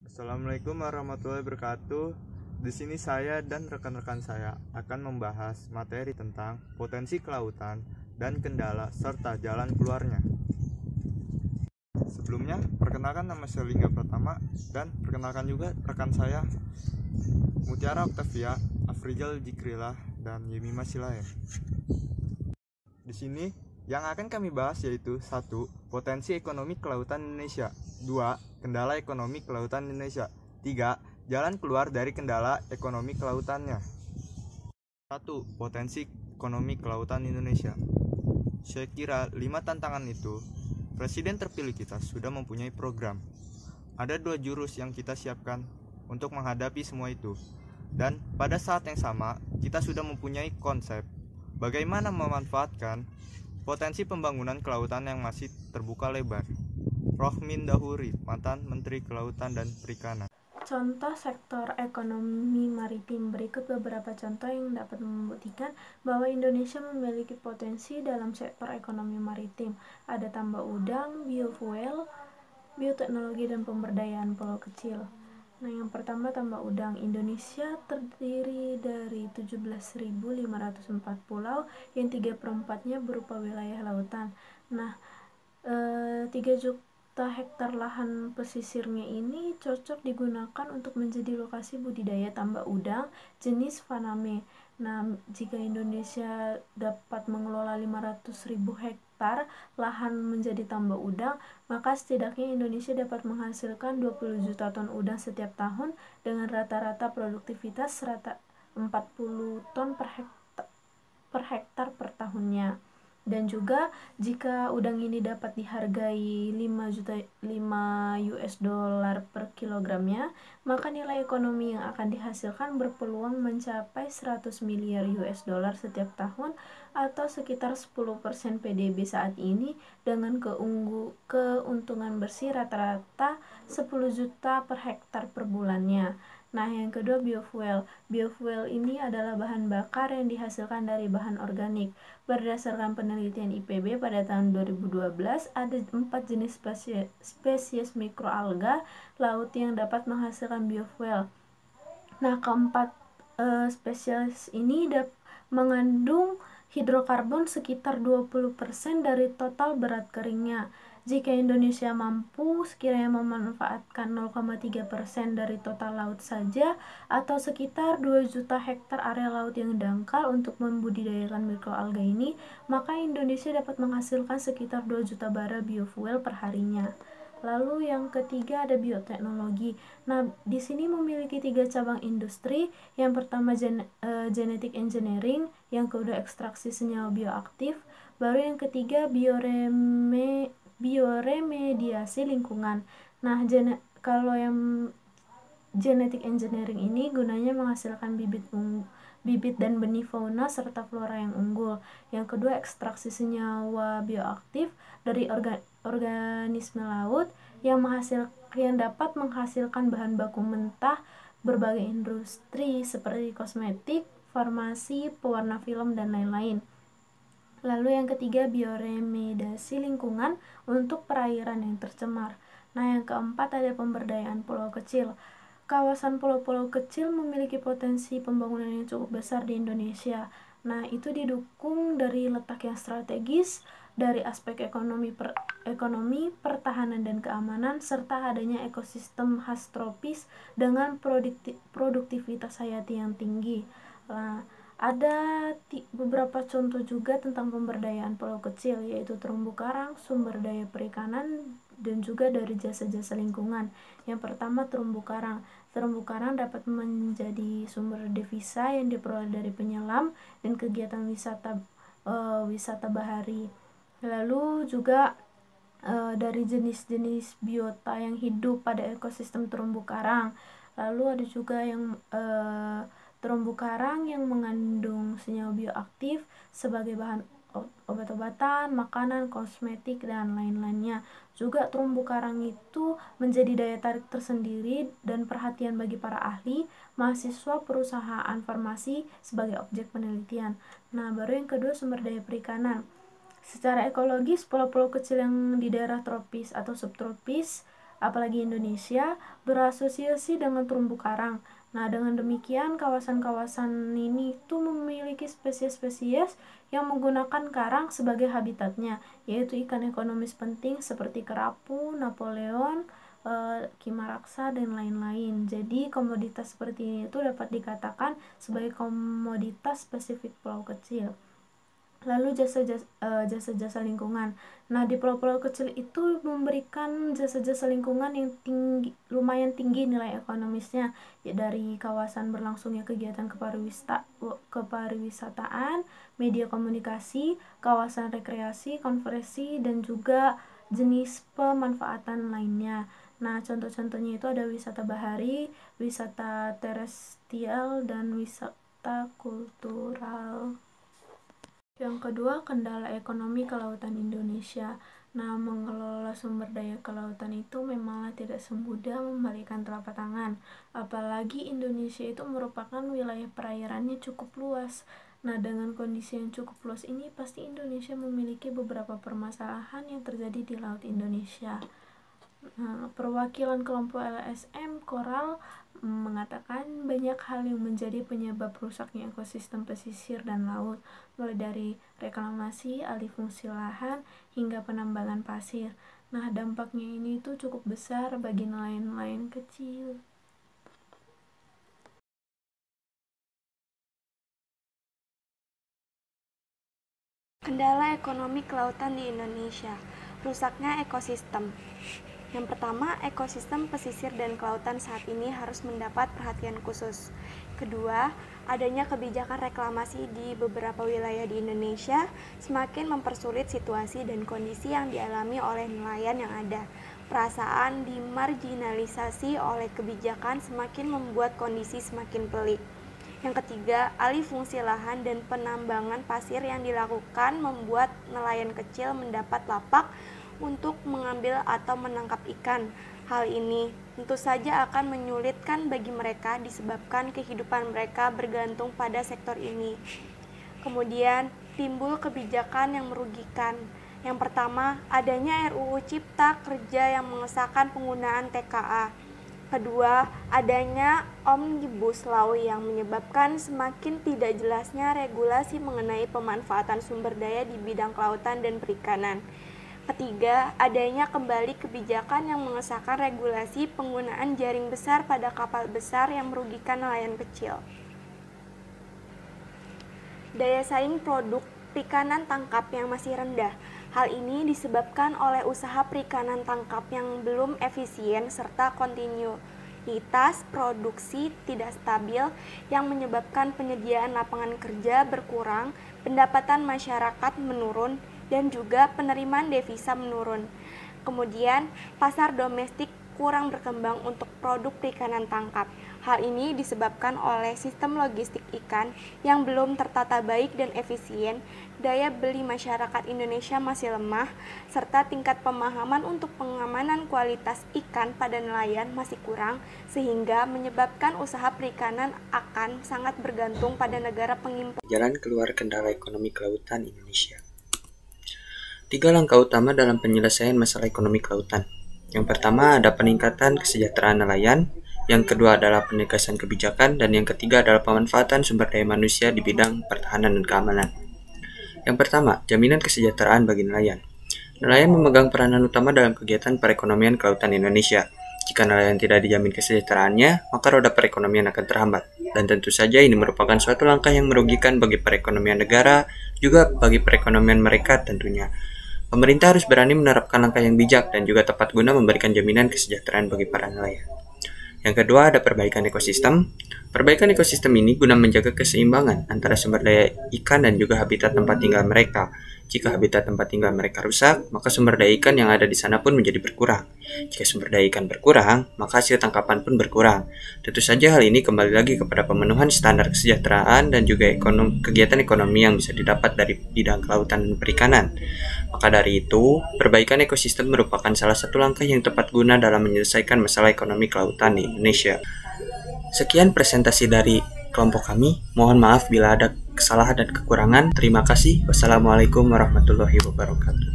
Assalamualaikum warahmatullahi wabarakatuh. Di sini saya dan rekan-rekan saya akan membahas materi tentang potensi kelautan dan kendala serta jalan keluarnya. Sebelumnya, perkenalkan nama saya Lingga Pratama dan perkenalkan juga rekan saya Mutiara Octavia, Afrizal Jikrillah, dan Yemima Silaem. Di sini yang akan kami bahas yaitu 1. Potensi ekonomi kelautan Indonesia. 2. Kendala ekonomi kelautan Indonesia. 3. Jalan keluar dari kendala ekonomi kelautannya. 1. Potensi ekonomi kelautan Indonesia. Saya kira 5 tantangan itu Presiden terpilih kita sudah mempunyai program. Ada 2 jurus yang kita siapkan untuk menghadapi semua itu. Dan pada saat yang sama kita sudah mempunyai konsep bagaimana memanfaatkan potensi pembangunan kelautan yang masih terbuka lebar. Rohmin Dahuri, mantan Menteri Kelautan dan Perikanan. Contoh sektor ekonomi maritim. Berikut beberapa contoh yang dapat membuktikan bahwa Indonesia memiliki potensi dalam sektor ekonomi maritim. Ada tambak udang, biofuel, bioteknologi, dan pemberdayaan pulau kecil. Nah, yang pertama tambak udang. Indonesia terdiri dari 17.504 pulau yang 3/4-nya berupa wilayah lautan. Nah, 3 juta hektar lahan pesisirnya ini cocok digunakan untuk menjadi lokasi budidaya tambak udang jenis Faname. Nah, jika Indonesia dapat mengelola 500.000 hektar lahan menjadi tambak udang, maka setidaknya Indonesia dapat menghasilkan 20 juta ton udang setiap tahun dengan rata-rata produktivitas rata 40 ton per hektar per tahunnya. Dan juga jika udang ini dapat dihargai 5 US dollar per kilogramnya, maka nilai ekonomi yang akan dihasilkan berpeluang mencapai 100 miliar US dollar setiap tahun atau sekitar 10% PDB saat ini dengan keuntungan bersih rata-rata 10 juta per hektar per bulannya. Nah, yang kedua biofuel. Biofuel ini adalah bahan bakar yang dihasilkan dari bahan organik. Berdasarkan penelitian IPB pada tahun 2012, ada 4 jenis spesies mikroalga laut yang dapat menghasilkan biofuel. Nah, keempat spesies ini mengandung hidrokarbon sekitar 20% dari total berat keringnya. Jika Indonesia mampu sekiranya memanfaatkan 0,3% dari total laut saja atau sekitar 2 juta hektar area laut yang dangkal untuk membudidayakan mikroalga ini, maka Indonesia dapat menghasilkan sekitar 2 juta bara biofuel per harinya. Lalu yang ketiga ada bioteknologi. Nah, di sini memiliki 3 cabang industri. Yang pertama genetic engineering, yang kedua ekstraksi senyawa bioaktif, baru yang ketiga bioremediasi lingkungan. Nah, kalau yang genetic engineering ini gunanya menghasilkan bibit dan benih fauna serta flora yang unggul. Yang kedua ekstraksi senyawa bioaktif dari organisme laut yang dapat menghasilkan bahan baku mentah berbagai industri seperti kosmetik, farmasi, pewarna film, dan lain-lain. Lalu yang ketiga bioremediasi lingkungan untuk perairan yang tercemar. Nah, yang keempat ada pemberdayaan pulau kecil. Kawasan pulau-pulau kecil memiliki potensi pembangunan yang cukup besar di Indonesia. Nah, itu didukung dari letak yang strategis, dari aspek ekonomi, pertahanan dan keamanan, serta adanya ekosistem khas tropis dengan produktivitas hayati yang tinggi. Ada beberapa contoh juga tentang pemberdayaan pulau kecil, yaitu terumbu karang, sumber daya perikanan, dan juga dari jasa-jasa lingkungan. Yang pertama terumbu karang. Terumbu karang dapat menjadi sumber devisa yang diperoleh dari penyelam dan kegiatan wisata bahari. Lalu juga dari jenis-jenis biota yang hidup pada ekosistem terumbu karang. Lalu ada juga yang terumbu karang yang mengandung senyawa bioaktif sebagai bahan obat-obatan, makanan, kosmetik, dan lain-lainnya. Juga terumbu karang itu menjadi daya tarik tersendiri dan perhatian bagi para ahli, mahasiswa, perusahaan farmasi sebagai objek penelitian. Nah, baru yang kedua sumber daya perikanan. Secara ekologis, pulau-pulau kecil yang di daerah tropis atau subtropis apalagi Indonesia berasosiasi dengan terumbu karang. Nah, dengan demikian kawasan-kawasan ini itu memiliki spesies-spesies yang menggunakan karang sebagai habitatnya, yaitu ikan ekonomis penting seperti kerapu, Napoleon, Kimaraksa, dan lain-lain. Jadi komoditas seperti ini itu dapat dikatakan sebagai komoditas spesifik pulau kecil. Lalu jasa-jasa lingkungan. Nah, di pulau-pulau kecil itu memberikan jasa-jasa lingkungan yang lumayan tinggi nilai ekonomisnya, ya, dari kawasan berlangsungnya kegiatan kepariwisataan, media komunikasi, kawasan rekreasi, konferensi, dan juga jenis pemanfaatan lainnya. Nah, contoh-contohnya itu ada wisata bahari, wisata terestrial, dan wisata kultural. Yang kedua, kendala ekonomi kelautan Indonesia. Nah, mengelola sumber daya kelautan itu memanglah tidak semudah membalikan telapak tangan. Apalagi Indonesia itu merupakan wilayah perairannya cukup luas. Nah, dengan kondisi yang cukup luas ini, pasti Indonesia memiliki beberapa permasalahan yang terjadi di Laut Indonesia. Nah, perwakilan kelompok LSM Coral mengatakan banyak hal yang menjadi penyebab rusaknya ekosistem pesisir dan laut, mulai dari reklamasi, alih fungsi lahan, hingga penambangan pasir. Nah, dampaknya ini tuh cukup besar bagi nelayan-nelayan kecil. Kendala ekonomi kelautan di Indonesia, rusaknya ekosistem. Yang pertama, ekosistem pesisir dan kelautan saat ini harus mendapat perhatian khusus. Kedua, adanya kebijakan reklamasi di beberapa wilayah di Indonesia semakin mempersulit situasi dan kondisi yang dialami oleh nelayan yang ada. Perasaan dimarginalisasi oleh kebijakan semakin membuat kondisi semakin pelik. Yang ketiga, alih fungsi lahan dan penambangan pasir yang dilakukan membuat nelayan kecil mendapat lapak untuk mengambil atau menangkap ikan. Hal ini tentu saja akan menyulitkan bagi mereka disebabkan kehidupan mereka bergantung pada sektor ini. Kemudian timbul kebijakan yang merugikan. Yang pertama, adanya RUU Cipta Kerja yang mengesahkan penggunaan TKA. Kedua, adanya Omnibus Law yang menyebabkan semakin tidak jelasnya regulasi mengenai pemanfaatan sumber daya di bidang kelautan dan perikanan. Ketiga, adanya kembali kebijakan yang mengesahkan regulasi penggunaan jaring besar pada kapal besar yang merugikan nelayan kecil. Daya saing produk perikanan tangkap yang masih rendah. Hal ini disebabkan oleh usaha perikanan tangkap yang belum efisien serta kontinuitas produksi tidak stabil yang menyebabkan penyediaan lapangan kerja berkurang, pendapatan masyarakat menurun, dan juga penerimaan devisa menurun. Kemudian, pasar domestik kurang berkembang untuk produk perikanan tangkap. Hal ini disebabkan oleh sistem logistik ikan yang belum tertata baik dan efisien, daya beli masyarakat Indonesia masih lemah, serta tingkat pemahaman untuk pengamanan kualitas ikan pada nelayan masih kurang, sehingga menyebabkan usaha perikanan akan sangat bergantung pada negara pengimpor. Jalan keluar kendala ekonomi kelautan Indonesia. 3 langkah utama dalam penyelesaian masalah ekonomi kelautan. Yang pertama ada peningkatan kesejahteraan nelayan, yang kedua adalah penegasan kebijakan, dan yang ketiga adalah pemanfaatan sumber daya manusia di bidang pertahanan dan keamanan. Yang pertama, jaminan kesejahteraan bagi nelayan. Nelayan memegang peranan utama dalam kegiatan perekonomian kelautan Indonesia. Jika nelayan tidak dijamin kesejahteraannya, maka roda perekonomian akan terhambat. Dan tentu saja ini merupakan suatu langkah yang merugikan bagi perekonomian negara, juga bagi perekonomian mereka tentunya. Pemerintah harus berani menerapkan langkah yang bijak dan juga tepat guna memberikan jaminan kesejahteraan bagi para nelayan. Yang kedua ada perbaikan ekosistem. Perbaikan ekosistem ini guna menjaga keseimbangan antara sumber daya ikan dan juga habitat tempat tinggal mereka. Jika habitat tempat tinggal mereka rusak, maka sumber daya ikan yang ada di sana pun menjadi berkurang. Jika sumber daya ikan berkurang, maka hasil tangkapan pun berkurang. Tentu saja hal ini kembali lagi kepada pemenuhan standar kesejahteraan dan juga kegiatan ekonomi yang bisa didapat dari bidang kelautan dan perikanan. Maka dari itu, perbaikan ekosistem merupakan salah satu langkah yang tepat guna dalam menyelesaikan masalah ekonomi kelautan di Indonesia. Sekian presentasi dari kelompok kami. Mohon maaf bila ada kesalahan dan kekurangan. Terima kasih. Wassalamualaikum warahmatullahi wabarakatuh.